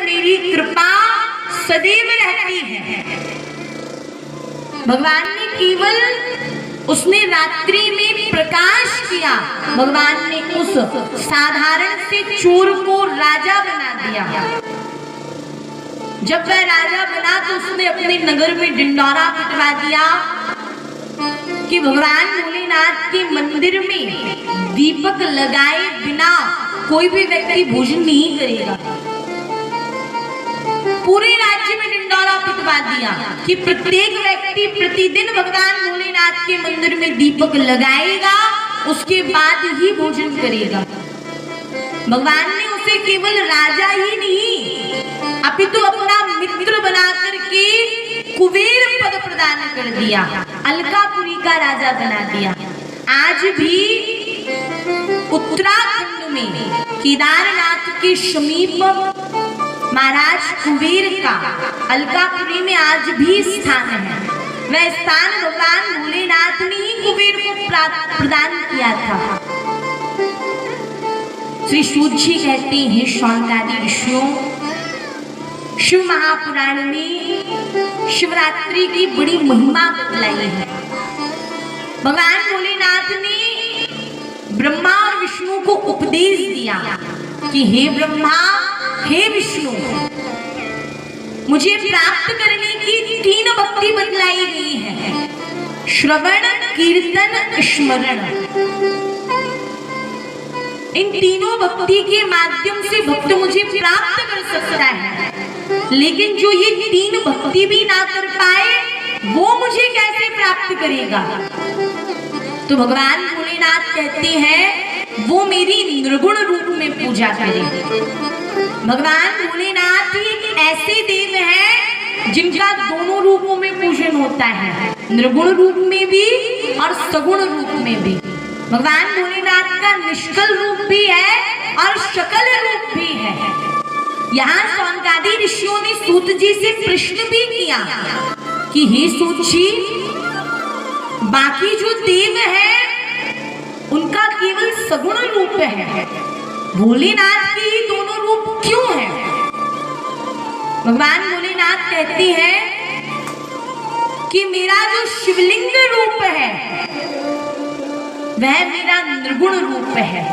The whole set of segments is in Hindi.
मेरी कृपा सदैव रहती है। भगवान ने केवल उसने रात्रि में प्रकाश किया, भगवान ने उस साधारण से चोर को राजा बना दिया। जब वह राजा बना तो उसने अपने नगर में ढिंढोरा पिटवा दिया कि भगवान भोलेनाथ के मंदिर में दीपक लगाए बिना कोई भी व्यक्ति भोजन नहीं करेगा। पूरे राज्य में ढिंढोरा पिटवा दिया कि प्रत्येक व्यक्ति प्रतिदिन भगवान भोलेनाथ के मंदिर में दीपक लगाएगा, उसके बाद ही भोजन करेगा। भगवान ने उसे केवल राजा ही नहीं अपितु अपना मित्र बना करके कुबेर पद प्रदान कर दिया, अलकापुरी का राजा बना दिया। आज भी उत्तराखंड में केदारनाथ के समीप महाराज कुबेर का अलकापुरी में आज भी स्थान है। वह स्थान भगवान भोलेनाथ ने ही कुबेर को प्रदान किया था। श्री सूत जी कहते हैं शौनकादि ऋषियों, शिव महापुराण में शिवरात्रि की बड़ी महिमा बतलाई है। भगवान भोलेनाथ ने ब्रह्मा और विष्णु को उपदेश दिया कि हे ब्रह्मा, हे विष्णु, मुझे प्राप्त करने की 3 भक्ति बतलाई गई है, श्रवण, कीर्तन, स्मरण। इन तीनों भक्ति के माध्यम से भक्त मुझे प्राप्त कर सकता है, लेकिन जो ये 3 भक्ति भी ना कर पाए वो मुझे कैसे प्राप्त करेगा? तो भगवान भोलेनाथ कहते हैं वो मेरी निर्गुण रूप में पूजा करे। भगवान भोलेनाथ एक ऐसे देव हैं जिनका दोनों रूपों में पूजन होता है, निर्गुण रूप में भी और सगुण रूप में भी। भगवान भोलेनाथ का निष्कल रूप भी है और सकल रूप भी है। यहाँ शौनकादि ऋषियों ने सूत जी से प्रश्न भी किया कि हे सूत जी, बाकी जो देव है उनका केवल सगुण रूप है, भोलेनाथ के ही दोनों रूप क्यों है? भगवान भोलेनाथ कहते हैं कि मेरा जो शिवलिंग रूप है वह मेरा निर्गुण रूप है,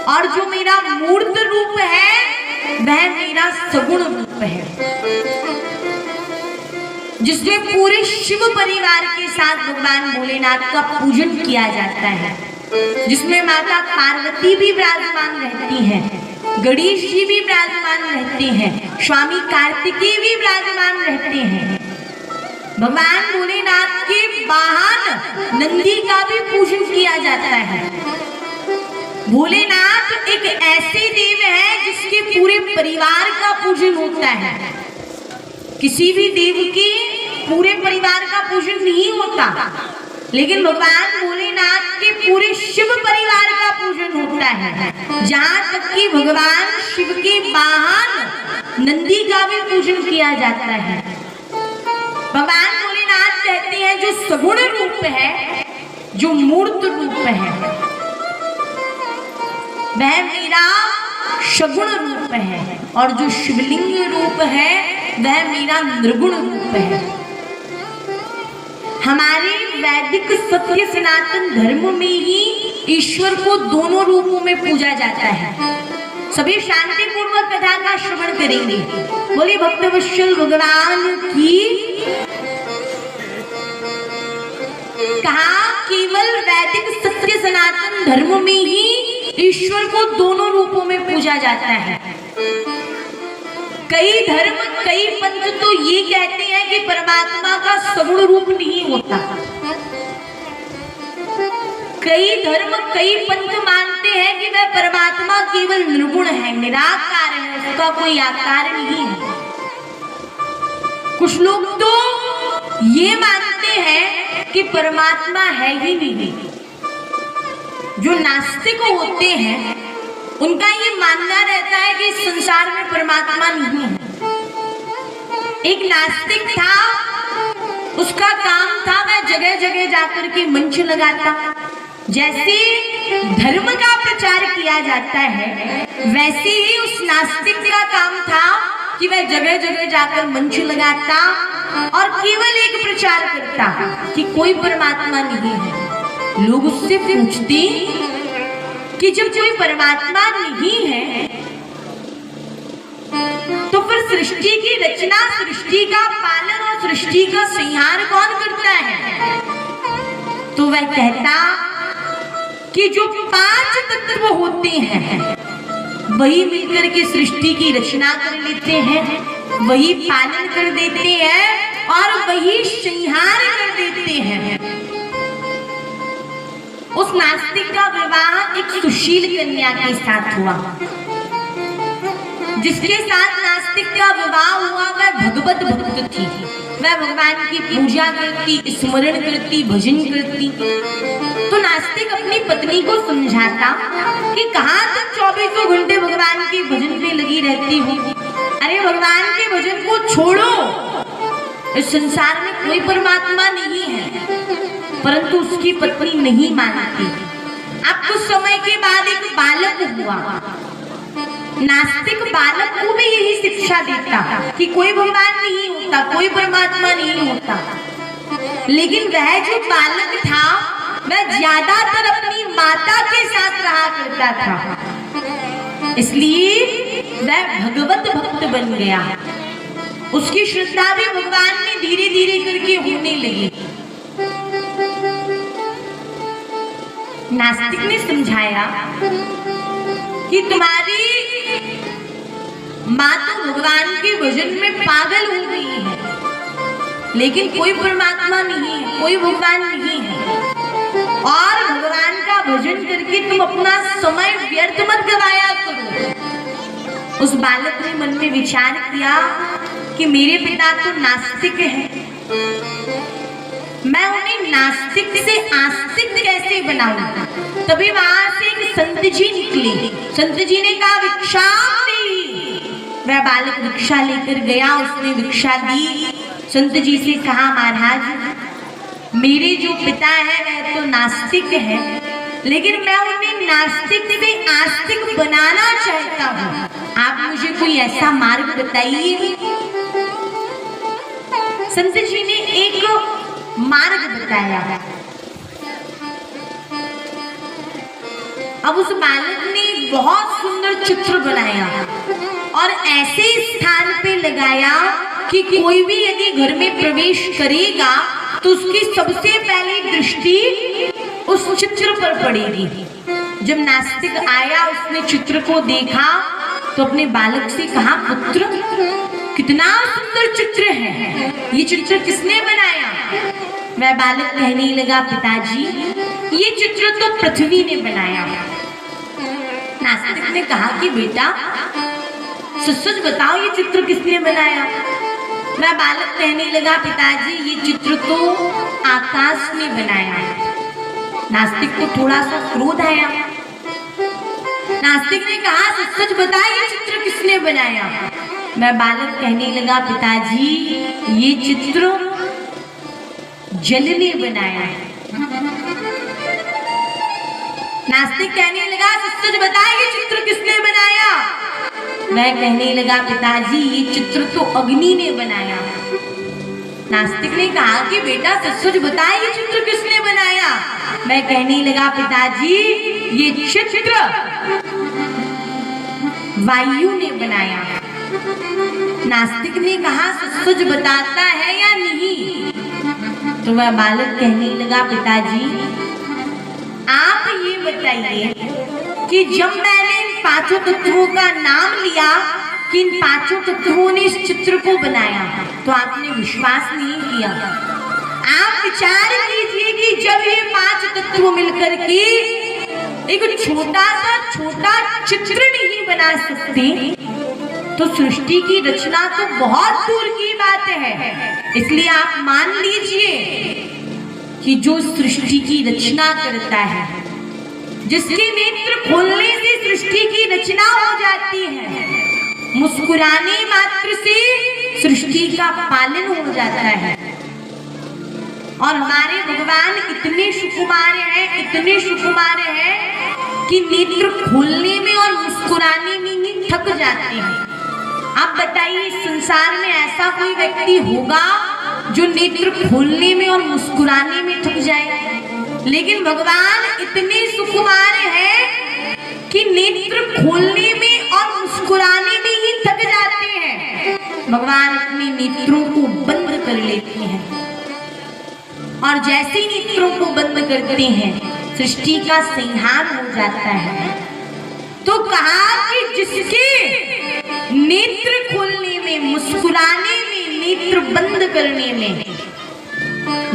और जो मेरा मूर्त रूप है वह मेरा सगुण रूप है, जिसमें पूरे शिव परिवार के साथ भगवान भोलेनाथ का पूजन किया जाता है, जिसमें माता पार्वती भी विराजमान रहती हैं, गणेश जी भी विराजमान रहते हैं, स्वामी कार्तिकेय भी विराजमान रहते हैं। भगवान भोलेनाथ के वाहन नंदी का भी पूजन किया जाता है। भोलेनाथ एक ऐसे देव है जिसके पूरे परिवार का पूजन होता है। किसी भी देव के पूरे परिवार का पूजन नहीं होता, लेकिन भगवान भोलेनाथ के पूरे शिव परिवार का पूजन होता है। जहाँ तक कि भगवान शिव के वाहन नंदी का भी पूजन किया जाता है। भगवान भोलेनाथ कहते हैं जो सगुण रूप है, जो मूर्त रूप है, वह मेरा सगुण रूप है, और जो शिवलिंग रूप है वह मेरा निर्गुण रूप है। हमारे वैदिक सत्य सनातन धर्म में ही ईश्वर को दोनों रूपों में पूजा जाता है। सभी शांति पूर्वक कथा का श्रवण करेंगे। बोले भक्तवत्सल भगवान की। कहा केवल वैदिक सत्य सनातन धर्म में ही ईश्वर को दोनों रूपों में पूजा जाता है। कई धर्म, कई पंथ तो ये कहते हैं कि परमात्मा का सगुण रूप नहीं होता। कई धर्म, कई पंथ मानते हैं कि वह परमात्मा केवल निर्गुण है, निराकार है, उसका कोई आकार नहीं है। कुछ लोग तो ये मानते हैं कि परमात्मा है ही नहीं। जो नास्तिक होते हैं उनका ये मानना रहता है कि संसार में परमात्मा नहीं है। एक नास्तिक था, उसका काम था वह जगह जगह जाकर के मंच लगाता। जैसे धर्म का प्रचार किया जाता है वैसे ही उस नास्तिक का काम था कि वह जगह जगह जाकर मंच लगाता और केवल एक प्रचार करता कि कोई परमात्मा नहीं है। लोग उससे पूछते कि जब कोई परमात्मा नहीं है तो फिर सृष्टि की रचना, सृष्टि का पालन और सृष्टि का संहार कौन करता है? तो वह कहता कि जो 5 तत्व होते हैं वही मिलकर के सृष्टि की रचना कर लेते हैं, वही पालन कर देते हैं और वही संहार कर देते हैं। उस नास्तिक का विवाह एक सुशील कन्या के साथ हुआ। जिसके साथ नास्तिक का विवाह हुआ वह भगवत भक्त थी। वह भगवान की पूजा करती, स्मरण करती, भजन करती। तो नास्तिक अपनी पत्नी को समझाता कि कहाँ तुम 24 घंटे भगवान के भजन में लगी रहती हो। अरे भगवान के भजन को छोड़ो, इस संसार में कोई परमात्मा नहीं है। परंतु उसकी पत्नी नहीं मानती। अब कुछ समय के बाद एक बालक हुआ। नास्तिक बालक को भी यही शिक्षा देता कि कोई भगवान नहीं होता, कोई परमात्मा नहीं होता। लेकिन वह जो बालक था वह ज्यादातर अपनी माता के साथ रहा करता था, इसलिए वह भगवत भक्त बन गया। उसकी श्रद्धा भी भगवान में धीरे धीरे करके होने लगी। नास्तिक ने समझाया कि तुम्हारी माँ तो भगवान के भजन में पागल हो गई है, लेकिन कोई परमात्मा नहीं है, कोई भगवान नहीं है। और भगवान का भजन करके तुम अपना समय व्यर्थ मत गवाया करो। उस बालक ने मन में विचार किया कि मेरे पिता तो नास्तिक हैं, मैं उन्हें नास्तिक से आस्तिक कैसे बनाऊं। तभी वहां से एक संत जी निकले। संत जी ने कहा भिक्षा दी। वह बालक भिक्षा लेकर गया, उसने भिक्षा दी। संत जी से कहा महाराज मेरे जो पिता है वह तो नास्तिक है, लेकिन मैं उन्हें नास्तिक से आस्तिक बनाना चाहता हूँ, आप मुझे कोई ऐसा मार्ग बताइए। संत जी ने एक मार्ग बताया। अब उस बालक ने बहुत सुंदर चित्र बनाया और ऐसे स्थान पे लगाया कि कोई भी यदि घर में प्रवेश करेगा तो उसकी सबसे पहली दृष्टि उस चित्र पर पड़ेगी। जब नास्तिक आया उसने चित्र को देखा तो अपने बालक से कहा पुत्र कितना सुंदर चित्र है, ये चित्र किसने बनाया? वह बालक कहने लगा पिताजी ये चित्र तो पृथ्वी ने बनाया। नास्तिक ने कहा कि बेटा सच बताओ ये चित्र किसने बनाया? वह बालक कहने लगा पिताजी ये चित्र तो आकाश ने बनाया। नास्तिक को थोड़ा सा क्रोध आया। नास्तिक ने कहा सच बताओ ये चित्र किसने बनाया? वह बालक कहने लगा पिताजी ये चित्र जल ने बनाया। नास्तिक कहने लगा सच बताइए ये चित्र किसने बनाया? वह कहने लगा पिताजी ये चित्र तो अग्नि ने बनाया। नास्तिक ने कहा कि बेटा सच बताइए ये चित्र किसने बनाया? वह कहने लगा पिताजी ये चित्र वायु ने बनाया। नास्तिक ने कहा सच बताता है या नहीं? तो वह बालक कहने लगा पिताजी आप ये बताइए कि जब मैंने इन 5 तत्वों का नाम लिया कि इन 5 तत्वों ने इस चित्र को बनाया तो आपने विश्वास नहीं किया। आप विचार कीजिए कि जब ये 5 तत्व मिलकर के एक छोटा चित्र नहीं बना सकते तो सृष्टि की रचना तो बहुत दूर की बात है। इसलिए आप मान लीजिए कि जो सृष्टि की रचना करता है, जिसके नेत्र खोलने से सृष्टि की रचना हो जाती है, मुस्कुराने मात्र से सृष्टि का पालन हो जाता है। और हमारे भगवान इतने सुकुमार हैं कि नेत्र खोलने में और मुस्कुराने में ही थक जाते हैं। अब बताइए, संसार में ऐसा कोई व्यक्ति होगा जो नेत्र खोलने में और मुस्कुराने में थक जाए? लेकिन भगवान इतने सुकुमार हैं कि नेत्र खोलने में और मुस्कुराने में ही थक जाते हैं। भगवान अपने नेत्रों को बंद कर लेते हैं और जैसे ही नेत्रों को बंद करते हैं सृष्टि का संहार हो जाता है। तो कहा कि जिसके नेत्र खोलने में, मुस्कुराने में, नेत्र बंद करने में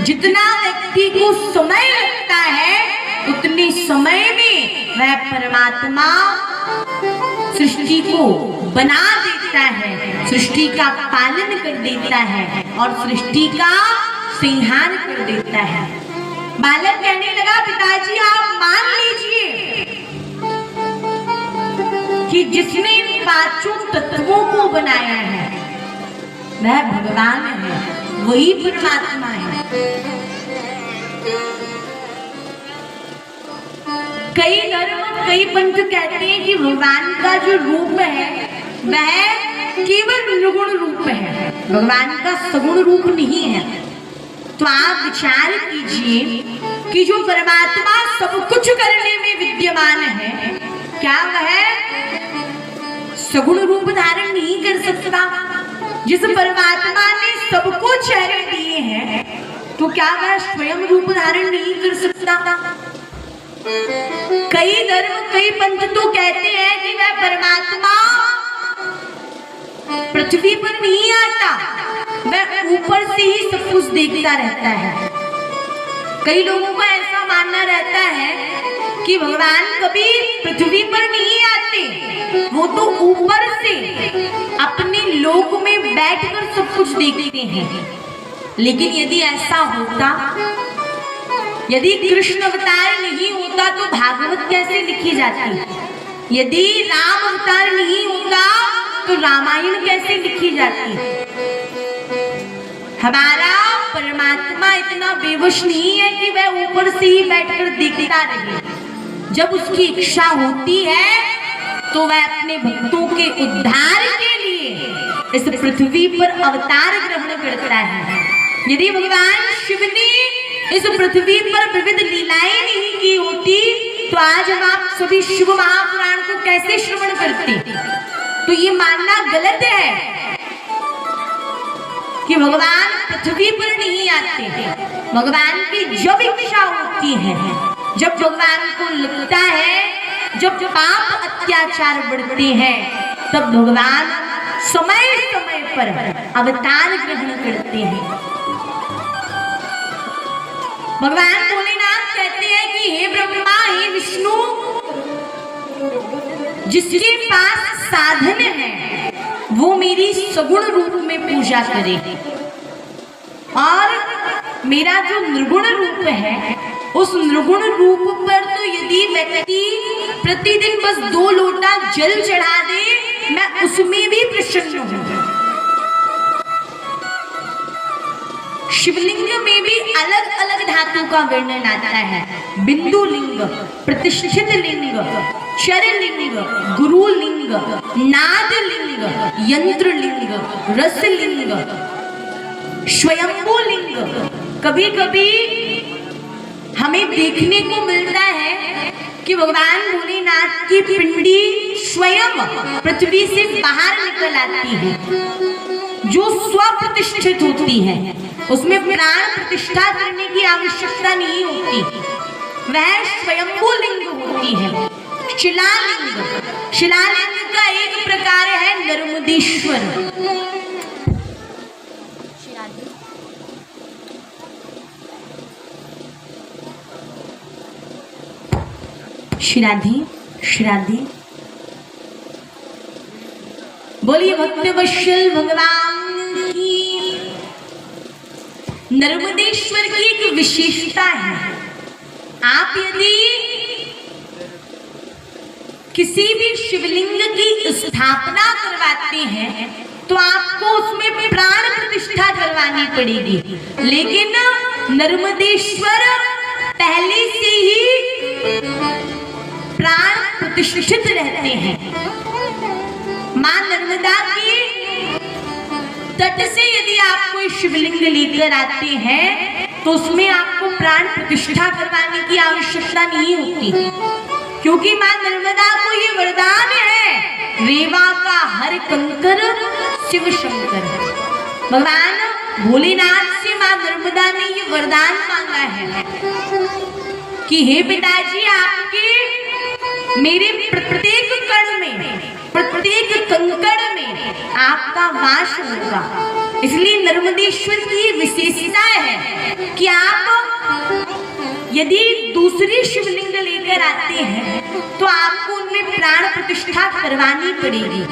जितना व्यक्ति को समय लगता है उतने समय में वह परमात्मा सृष्टि को बना देता है, सृष्टि का पालन कर देता है और सृष्टि का संहार कर देता है। बालक कहने लगा, पिताजी आप मान लीजिए कि जिसने इन पांचों तत्वों को बनाया है वह भगवान है, वही परमात्मा है। कई धर्म, कई पंथ कहते हैं कि भगवान का जो रूप है वह केवल निर्गुण रूप है, भगवान का सगुण रूप नहीं है। तो आप विचार कीजिए कि जो परमात्मा सब कुछ करने में विद्यमान है, क्या वह सगुण रूप धारण नहीं कर सकता? जिस परमात्मा ने सबको चेहरे दिए हैं तो क्या वह स्वयं रूप धारण नहीं कर सकता? कई धर्म, कई पंथ तो कहते हैं कि वह परमात्मा पृथ्वी पर नहीं आता, वह ऊपर से ही सब कुछ देखता रहता है। कई लोगों का ऐसा मानना रहता है कि भगवान कभी पृथ्वी पर नहीं आते, वो तो ऊपर से अपने लोक में बैठकर सब कुछ देखते हैं। लेकिन यदि ऐसा होता, यदि कृष्ण अवतार नहीं होता तो भागवत कैसे लिखी जाती? यदि राम अवतार नहीं होता तो रामायण कैसे लिखी जाती? हमारा परमात्मा इतना बेवश नहीं है कि वह ऊपर से ही बैठकर देखता रहे। जब उसकी इच्छा होती है तो वह अपने भक्तों के उद्धार के लिए इस पृथ्वी पर अवतार ग्रहण करता है। यदि भगवान शिव ने इस पृथ्वी पर विविध लीलाएं नहीं की होती तो आज हम आप सभी शिव महापुराण को कैसे श्रवण करते? तो ये मानना गलत है कि भगवान पृथ्वी पर नहीं आते। भगवान की जब इच्छा होती है, जब भगवान को लगता है, जब पाप अत्याचार बढ़ते हैं, तब भगवान समय समय पर अवतार ग्रहण करते हैं। भगवान भोलेनाथ कहते हैं कि हे ब्रह्मा, हे विष्णु, जिसके पास साधन है वो मेरी सगुण रूप में पूजा करे और मेरा जो निर्गुण रूप है उस निर्गुण रूप पर तो यदि व्यक्ति प्रतिदिन बस 2 लोटा जल चढ़ा दे, मैं उसमें भी प्रसन्न हूं। शिवलिंग में भी अलग अलग धातु का वर्णन आता है। बिंदु लिंग, प्रतिष्ठित लिंग, चर लिंग, गुरु लिंग, नाद लिंग, यंत्र लिंग, रस लिंग, स्वयंभू लिंग। कभी कभी हमें देखने को मिलता है कि भगवान भोलेनाथ की पिंडी स्वयं पृथ्वी से बाहर निकल आती है, जो स्वप्रतिष्ठित होती है, उसमें प्राण प्रतिष्ठा करने की आवश्यकता नहीं होती, वह स्वयंभू लिंग होती है। शिलालिंग, शिलालिंग का एक प्रकार है नर्मदेश्वर। श्राद्धि श्राद्धि बोलिए भक्तवत्सल भगवान की। नर्मदेश्वर की एक विशेषता है, आप यदि किसी भी शिवलिंग की स्थापना करवाते हैं तो आपको उसमें प्राण प्रतिष्ठा करवानी पड़ेगी, लेकिन नर्मदेश्वर पहले से ही प्राण प्रतिष्ठित रहते हैं। मां नर्मदा की तट से यदि आप कोई शिवलिंग लेकर आते हैं तो उसमें आपको प्राण प्रतिष्ठा करवाने की आवश्यकता नहीं होती, क्योंकि मां नर्मदा को ये वरदान है, रेवा का हर कंकर शिव शंकर। भगवान भोलेनाथ से मां नर्मदा ने ये वरदान मांगा है कि हे पिताजी, आपके मेरे प्रत्येक कण में, प्रत्येक कंकड़ में आपका वास होगा। इसलिए नर्मदेश्वर की विशेषता है कि आप यदि दूसरी शिवलिंग लेकर आते हैं तो आपको उनमें प्राण प्रतिष्ठा करवानी पड़ेगी,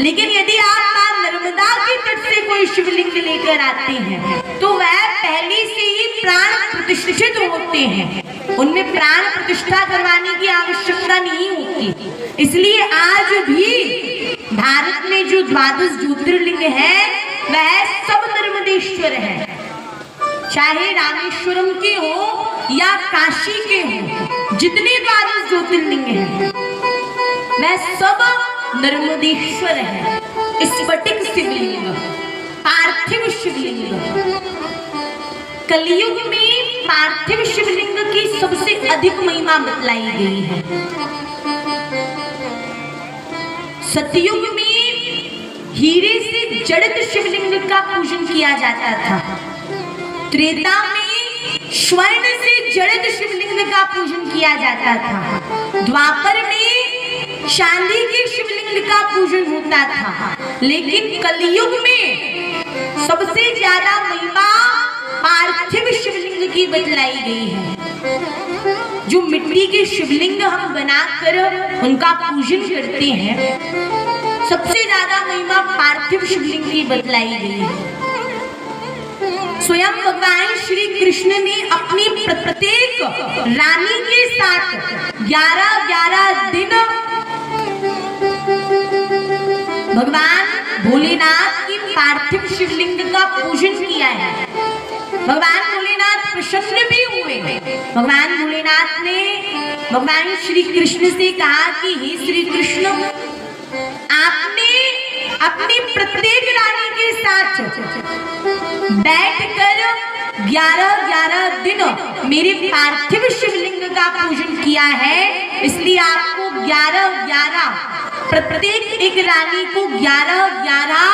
लेकिन यदि आप मां नर्मदा के तट से कोई शिवलिंग लेकर आते हैं तो वह पहले से ही प्राण प्रतिष्ठित होते हैं, उनमें प्राण प्रतिष्ठा करवाने की आवश्यकता नहीं होती। इसलिए आज भी भारत में जो 12 ज्योतिर्लिंग है वह सब नर्मदेश्वर है, चाहे रामेश्वरम के हो या काशी के हो, जितने 12 ज्योतिर्लिंग हैं वह सब नर्मदेश्वर है। स्फटिक शिवलिंग, पार्थिव शिवलिंग। कलयुग में पार्थिव शिवलिंग की सबसे अधिक महिमा बतलाई गई है। सतयुग में हीरे से जड़ित शिवलिंग का पूजन किया जाता था। त्रेता में स्वर्ण से जड़ित शिवलिंग का पूजन किया जाता था। द्वापर में चांदी के शिवलिंग का पूजन होता था, लेकिन कलयुग में सबसे ज्यादा महिमा पार्थिव शिवलिंग की बतलाई गई है। जो मिट्टी के शिवलिंग हम बनाकर उनका पूजन करते हैं, सबसे ज्यादा महिमा पार्थिव शिवलिंग की बतलाई गई है। स्वयं भगवान श्री कृष्ण ने अपनी प्रत्येक रानी के साथ 11-11 दिन भगवान भोलेनाथ की पार्थिव शिवलिंग का पूजन किया है। भगवान भोलेनाथ प्रसन्न भी हुए। भगवान भोलेनाथ ने भगवान श्री कृष्ण से कहा कि हे श्री कृष्ण, आपने अपनी प्रत्येक रानी के साथ बैठकर 11-11 दिन मेरे पार्थिव शिवलिंग का पूजन किया है, इसलिए आपको 11-11 प्रत्येक एक रानी को 11-11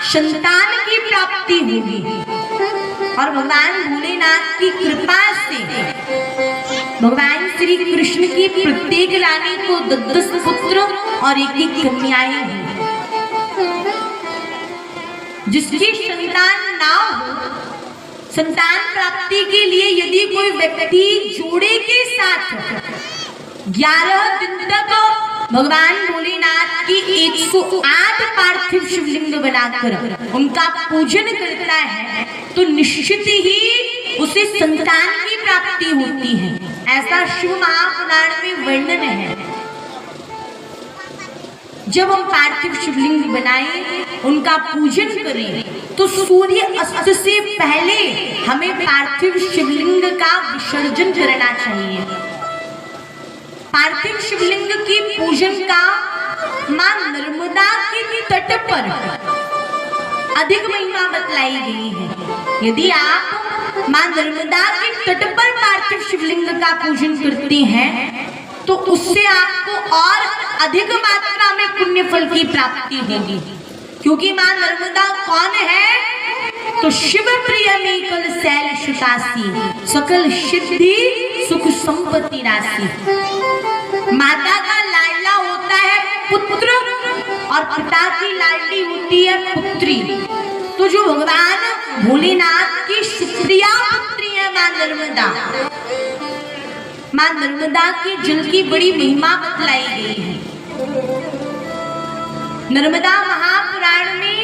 संतान की प्राप्ति होगी। और भगवान भोलेनाथ की कृपा से भगवान श्री कृष्ण की प्रत्येक रानी को 10 पुत्र और 1 कन्याएं हैं। जिसकी संतान ना हो, संतान प्राप्ति के लिए यदि कोई व्यक्ति जोड़े के साथ 11 दिन तक भगवान भोलेनाथ की 108 पार्थिव शिवलिंग बनाकर उनका पूजन करता है तो निश्चित ही उसे संतान की प्राप्ति होती है। ऐसा शिव महापुराण में वर्णन है। जब हम पार्थिव शिवलिंग बनाएं, उनका पूजन करें, तो सूर्य अस्त से पहले हमें पार्थिव शिवलिंग का विसर्जन करना चाहिए। पार्थिव शिवलिंग की पूजन का मां नर्मदा के तट पर अधिक महिमा बतलाई गई है। यदि आप मां नर्मदा के तट पर पार्थिव शिवलिंग का पूजन करते हैं तो उससे आपको और अधिक मात्रा में पुण्य फल की प्राप्ति होगी, क्योंकि मां नर्मदा कौन है? तो शिव प्रिय में कल शैल सुतासी, सकल सिद्धि सुख संपत्ति राशि। माता का लाडला होता है पुत्र और पिता की लाडली होती है पुत्री। तो जो भगवान भोलेनाथ की सुप्रिया पुत्री है मां नर्मदा, मां नर्मदा के जल की बड़ी महिमा बतलाई गई है। नर्मदा महापुराण में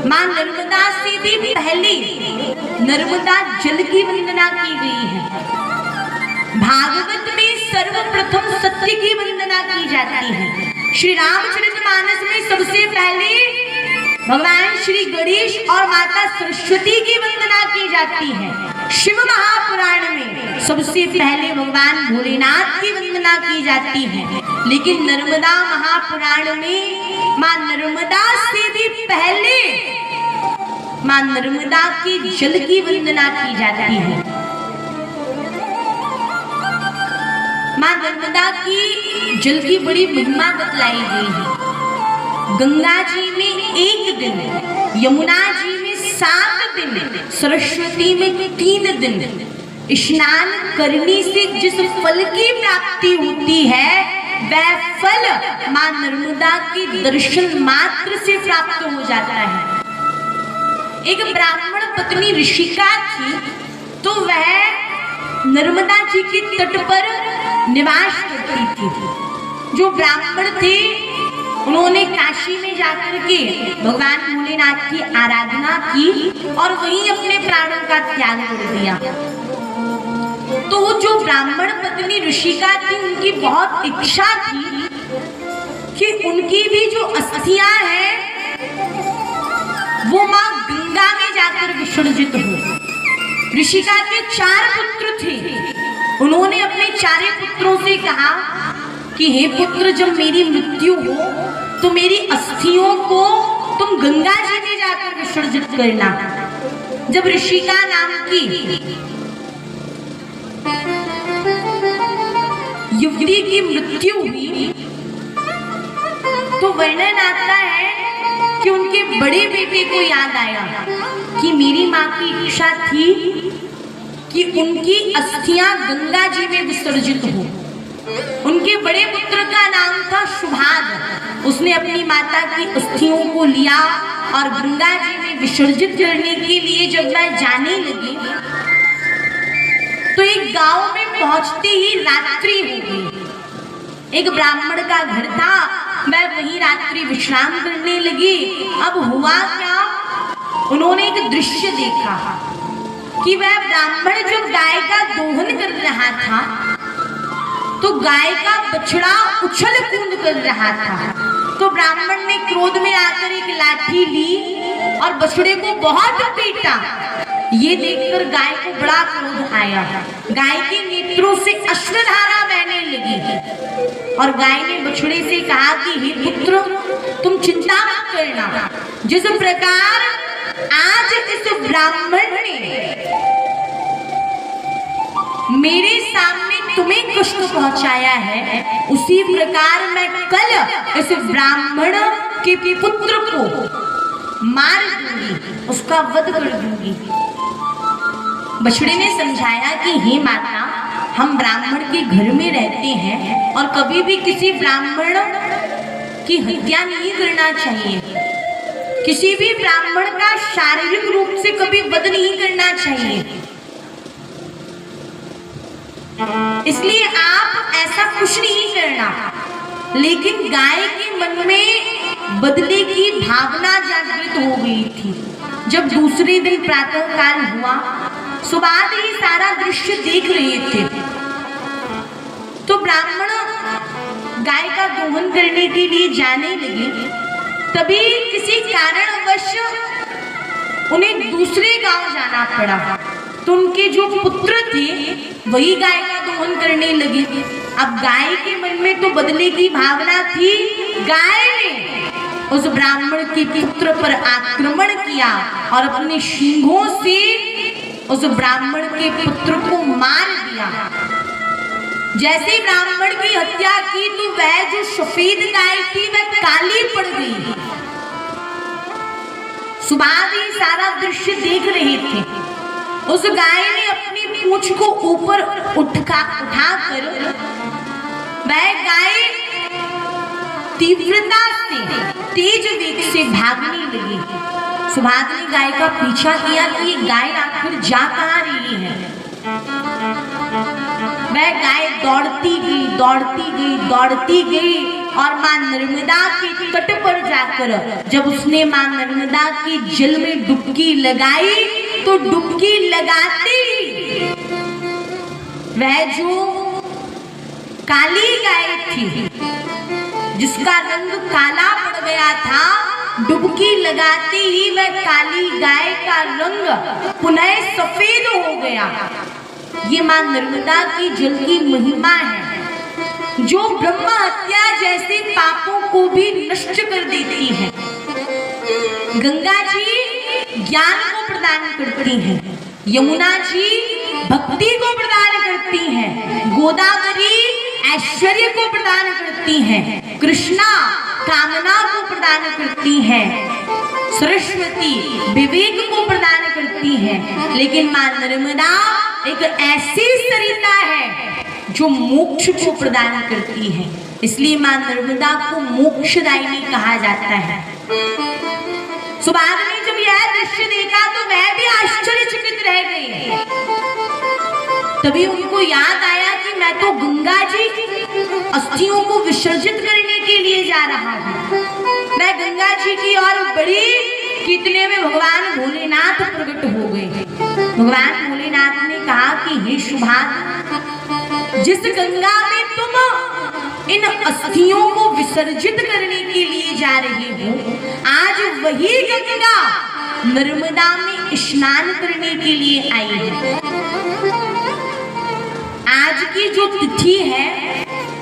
मां नर्मदा से भी पहले नर्मदा जल की वंदना की गई है। भागवत में सर्वप्रथम सत्य की वंदना की जाती है। श्री रामचरितमानस में सबसे पहले भगवान श्री गणेश और माता सरस्वती की वंदना की जाती है। शिव महापुराण में सबसे पहले भगवान भोलेनाथ की वंदना की जाती है। लेकिन नर्मदा महापुराण में मां नर्मदा से भी पहले मां नर्मदा के जल की वंदना की जाती है। मां नर्मदा की जल की बड़ी महिमा बतलाई गई है। गंगा जी में 1 दिन, यमुना जी में 7 दिन, सरस्वती में 3 दिन स्नान करने से जिस फल की प्राप्ति होती है वह फल मां नर्मदा के दर्शन मात्र से प्राप्त हो जाता है। एक ब्राह्मण पत्नी ऋषिका थी, तो वह नर्मदा जी के तट पर निवास करती थी। जो ब्राह्मण थे उन्होंने काशी में जाकर के भगवान भोलेनाथ की आराधना की और वहीं अपने प्राणों का त्याग कर दिया। तो जो ब्राह्मण पत्नी ऋषिका थी उनकी बहुत इच्छा थी कि उनकी भी जो अस्थियां हैं वो मां गंगा में जाकर विसर्जित हो। ऋषिका के 4 पुत्र थे। उन्होंने अपने 4 पुत्रों से कहा कि हे पुत्र, जब मेरी मृत्यु हो तो मेरी अस्थियों को तुम गंगा जी में जाकर विसर्जित करना। जब ऋषिका नाम की युवती की मृत्यु हुई तो वर्णन आता है कि उनके बड़े बेटे को याद आया कि मेरी माँ की इच्छा थी कि उनकी अस्थियां गंगा जी में विसर्जित हो। उनके बड़े पुत्र का नाम था सुभाग। उसने अपनी माता की अस्थियों को लिया और गंगा जी में विसर्जित करने के लिए जब वह जाने लगी तो एक गांव में पहुंचते ही रात्रि हो गई। एक ब्राह्मण का घर था, वह वहीं रात्रि विश्राम करने लगी। अब हुआ क्या, उन्होंने एक दृश्य देखा कि वह ब्राह्मण जब गाय का दोहन कर रहा था तो गाय का बछड़ा उछल कूद कर रहा था। तो ब्राह्मण ने क्रोध में आकर एक लाठी ली और बछड़े को बहुत पीटा। ये देखकर गाय को बड़ा क्रोध आया। गाय के नेत्रों से अश्रुधारा बहने लगी और गाय ने बछड़े से कहा कि हे पुत्र, तुम चिंता मत करना। जिस प्रकार आज इस ब्राह्मण ने मेरे सामने तुम्हें कष्ट पहुंचाया है, उसी प्रकार मैं कल इस ब्राह्मण के पुत्र को मार दूंगी, उसका वध कर दूंगी। बछड़े ने समझाया कि हे माता, हम ब्राह्मण के घर में रहते हैं और कभी भी किसी ब्राह्मण की हत्या नहीं करना चाहिए। किसी भी ब्राह्मण का शारीरिक रूप से कभी वध नहीं करना चाहिए। इसलिए आप ऐसा कुछ नहीं करना। लेकिन गाय के मन में बदले की भावना जागृत हो गई थी। जब दूसरे दिन प्रातः काल हुआ, सुबह ही सारा दृश्य देख रहे थे, तो ब्राह्मण गाय का दोहन करने के लिए जाने लगे। तभी किसी कारणवश उन्हें दूसरे गांव जाना पड़ा। तो उनके जो पुत्र थे वही गाय का दोहन करने लगे। अब गाय के मन में तो बदले की भावना थी। गाय ने उस ब्राह्मण के पुत्र पर आक्रमण किया और अपने सींगों से उस ब्राह्मण के पुत्र को मार दिया। जैसे ब्राह्मण की हत्या की तो वह जो सफेद गाय थी वह काली पड़ गई। सुबह भी सारा दृश्य देख रहे थे। उस गाय ने अपनी पूंछ को ऊपर उठाकर वह गाय तीव्रता से तेज वेग से भागने लगी। सुभाग ने गाय का पीछा किया कि ये गाय आखिर जा कहाँ रही है। वह गाय दौड़ती गई, दौड़ती गई, दौड़ती गई और मां नर्मदा के तट पर जाकर जब उसने मां नर्मदा के जल में डुबकी लगाई तो डुबकी लगाते ही वह जो काली गाय थी जिसका रंग काला पड़ गया था, डुबकी लगाते ही वह काली गाय का रंग पुनः सफेद हो गया। ये मां नर्मदा की जल की महिमा है जो ब्रह्म हत्या जैसे पापों को भी नष्ट कर देती है। गंगा जी ज्ञान को प्रदान करती हैं, यमुना जी भक्ति को प्रदान करती हैं, गोदावरी ऐश्वर्य को प्रदान करती हैं, कृष्णा कामना को प्रदान करती हैं, सरस्वती विवेक को प्रदान करती हैं, लेकिन मां नर्मदा एक ऐसी सरिता है जो मोक्ष को प्रदान करती है। इसलिए मां नर्मदा को मोक्षदायिनी कहा जाता है। सुभाग ने जब यह दृश्य देखा तो वह भी आश्चर्यचकित रह गई। तभी उनको याद आया कि मैं तो गंगा जी अस्थियों को विसर्जित करने के लिए जा रहा हूँ। मैं गंगा जी की ओर बढ़ी, कितने में भगवान भोलेनाथ प्रकट हो गए। भगवान भोलेनाथ ने कहा कि हे सुभाग, जिस गंगा में तुम इन अस्थियों को विसर्जित करने के लिए जा रहे हो, आज वही गंगा नर्मदा में स्नान करने के लिए आई है। आज की जो तिथि है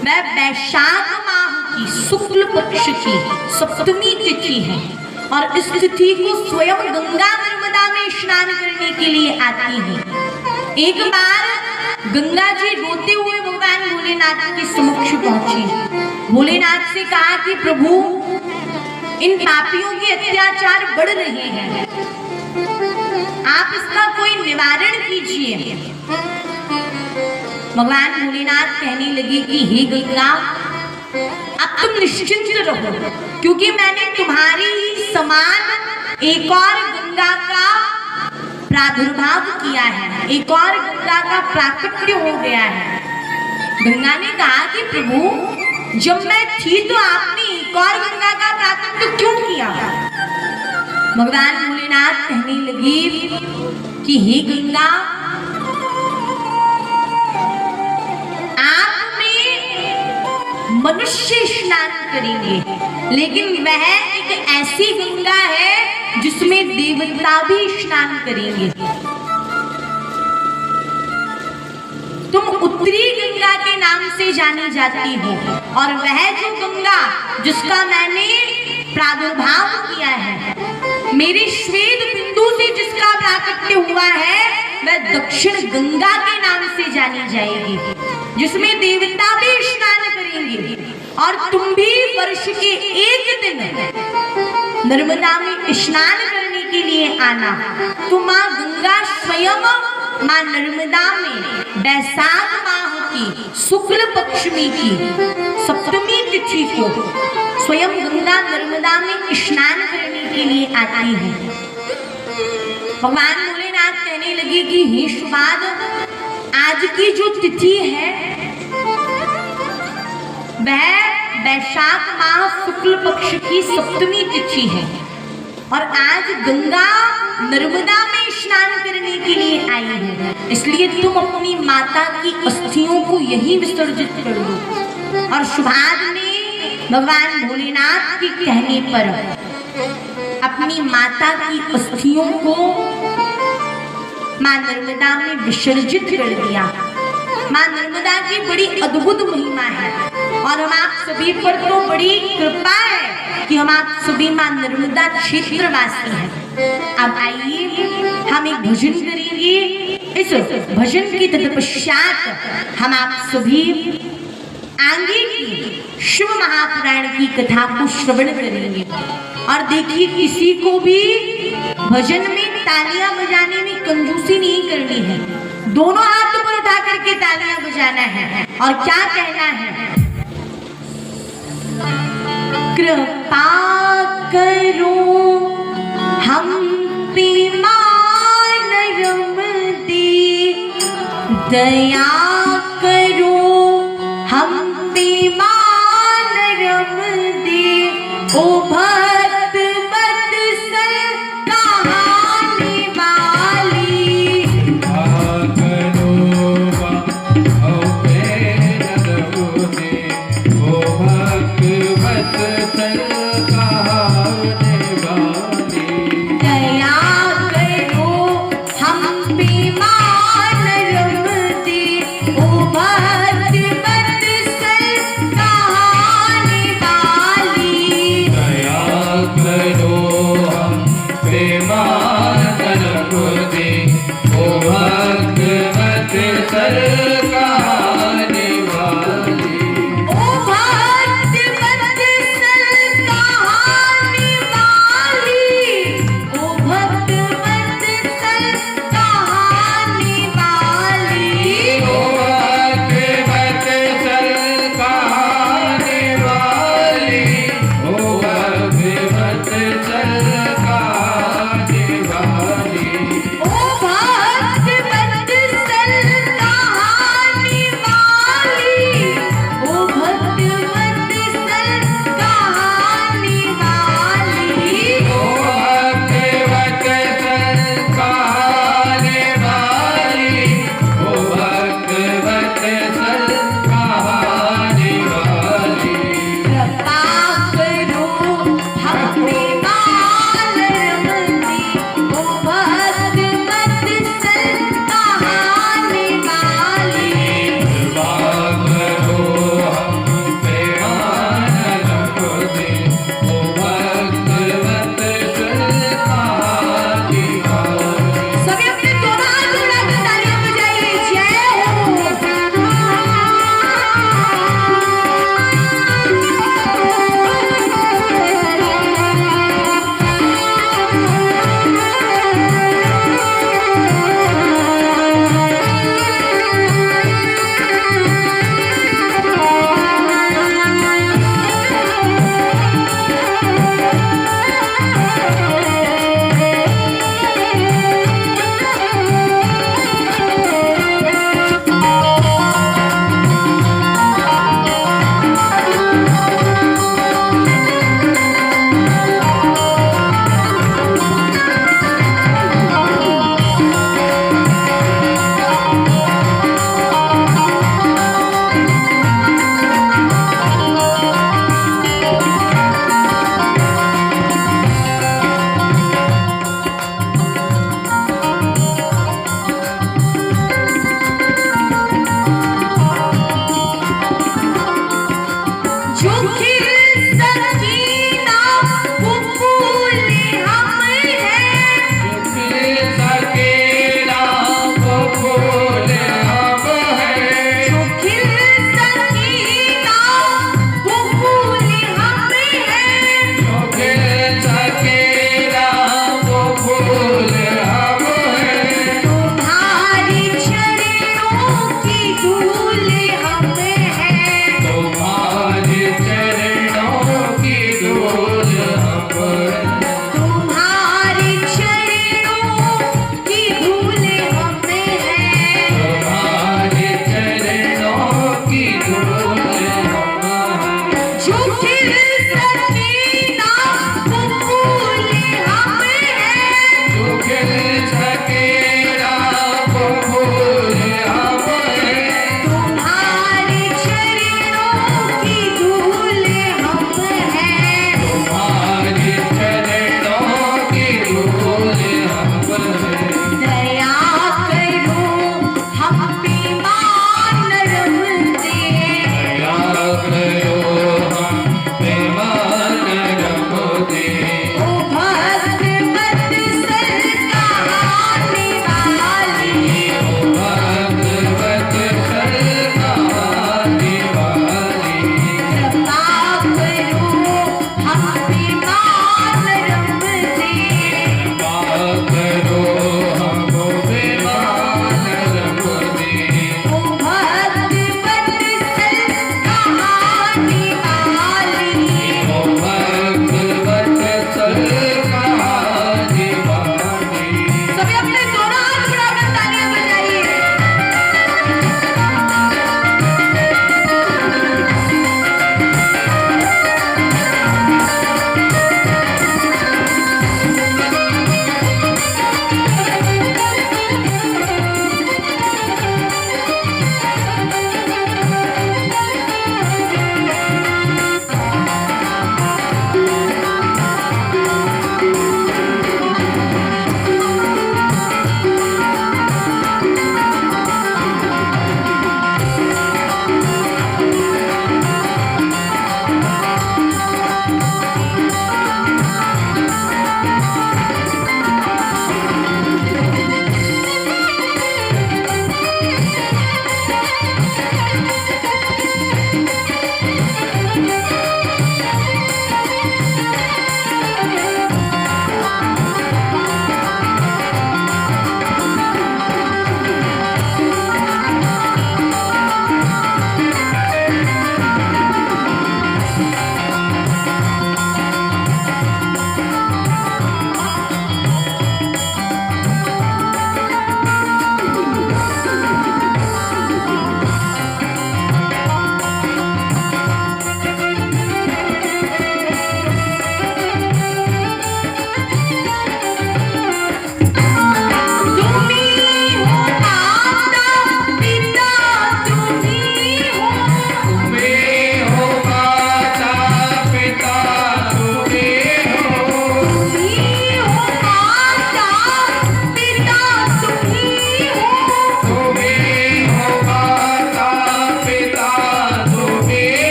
वह वैशाख माह की शुक्ल पक्ष की सप्तमी तिथि है और इस तिथि को स्वयं गंगा नर्मदा में स्नान करने के लिए आती है। एक बार गंगा जी रोते हुए भगवान भोलेनाथ के समक्ष पहुंची। भोलेनाथ से कहा कि प्रभु, इन पापियों के अत्याचार बढ़ रहे हैं, आप इसका कोई निवारण कीजिए। भगवान भोलेनाथ कहने लगे कि हे गंगा, अब तुम निश्चिंत रहो, क्योंकि मैंने तुम्हारी ही समान एक और गंगा का प्रादुर्भाव किया है, एक और गंगा का प्राकट्य हो गया है। गंगा ने कहा कि प्रभु, जब मैं थी तो आपने एक और गंगा का प्राकट्य क्यों किया? भगवान भोलेनाथ कहने लगे कि हे गंगा, मनुष्य स्नान करेंगे, लेकिन वह एक ऐसी गंगा है जिसमें देवता भी स्नान करेंगे। तुम उत्तरी गंगा के नाम से जानी जाती हो और वह जो गंगा जिसका मैंने प्रादुर्भाव किया है, मेरे श्वेत बिंदु से जिसका प्राकट्य हुआ है, वह दक्षिण गंगा के नाम से जानी जाएगी, जिसमें देवता भी स्नान करेंगे। और तुम भी वर्ष के एक दिन नर्मदा में स्नान करने के लिए आना। तो माँ गंगा स्वयं माँ नर्मदा में वैशाख माह की शुक्ल पक्षमी की सप्तमी तिथि को स्वयं गंगा नर्मदा में स्नान करने के लिए आती है। भगवान भोलेनाथ कहने लगे कि हे सुभाग, आज की जो तिथि है वह वैशाख माह शुक्ल पक्ष की सप्तमी तिथि है और आज गंगा नर्मदा में स्नान करने के लिए आई है, इसलिए तुम अपनी माता की अस्थियों को यही विसर्जित कर दो। और सुभाग ने भगवान भोलेनाथ के कहने पर अपनी माता की अस्थियों को मां नर्मदा में विसर्जित कर दिया। मां नर्मदा की बड़ी अद्भुत महिमा है और हम आप सभी पर तो बड़ी कृपा है कि हम आप सभी मां नर्मदा क्षेत्रवासी हैं। अब आइए हम एक भजन करेंगे। इस भजन के तत्पश्चात हम आप सभी आगे की शिव महापुराण की कथा को श्रवण करेंगे। और देखिए, किसी को भी भजन में तालियां बजाने में कंजूसी नहीं करनी है, दोनों हाथ ऊपर उठा करके तालियां बजाना है और क्या कहना है, कृपा करो हम पे मान रमदे, दया करो हम पे मान रमदे, ओ भक्त बत्सल कहानी वाली, करो हम पे रमदे, ओ भक्त बत्सल कहानी वाली, दया करो हम पे मान रमदे, ओ भक्त बत्सल कहानी वाली, दया करो हम पे मान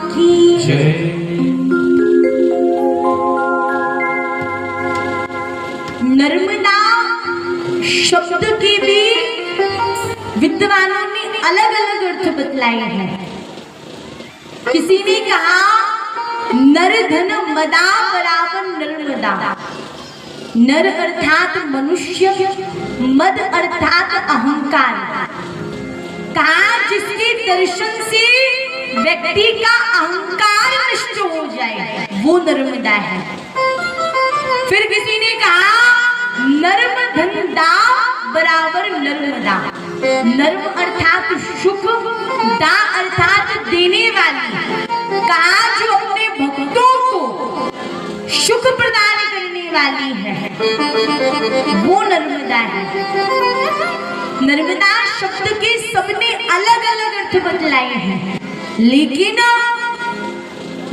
की जय। नर्मदा शब्द के भी विद्वानों ने अलग अलग अर्थ बतलाए हैं। किसी ने कहा नर धन मदा बराबर नर्मदा। नर अर्थात मनुष्य, मद अर्थात अहंकार। कहा जिसके दर्शन से व्यक्ति का अहंकार नष्ट हो जाए वो नर्मदा है। फिर किसी ने कहा नर्म धन दा बराबर नर्मदा। नर्म अर्थात सुख, दा अर्थात देने वाली। कहा जो अपने भक्तों को सुख प्रदान करने वाली है वो नर्मदा है। नर्मदा शब्द के सबने अलग अलग अर्थ बतलाए हैं, लेकिन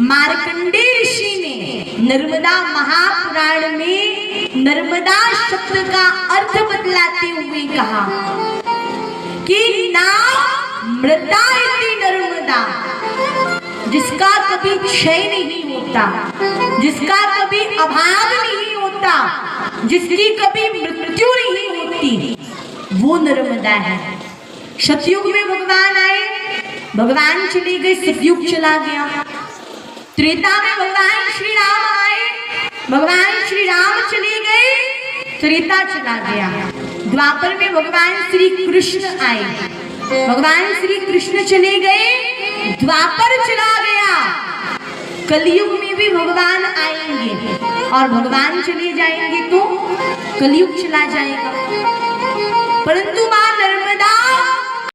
मार्कंडेय ऋषि ने नर्मदा महापुराण में नर्मदा शब्द का अर्थ बतलाते हुए कहा कि ना मृता इति नर्मदा, जिसका कभी क्षय नहीं होता, जिसका कभी अभाव नहीं होता, जिसकी कभी मृत्यु नहीं होती, वो नर्मदा है। सतयुग में भगवान आए, भगवान चले गए, सतयुग चला गया। त्रेता में भगवान श्री राम आए, भगवान श्री राम चले गए, त्रेता चला गया। द्वापर में भगवान श्री कृष्ण आए, भगवान श्री कृष्ण चले गए, द्वापर चला गया। कलयुग में भी भगवान आएंगे और भगवान चले जाएंगे तो कलयुग चला जाएगा। परंतु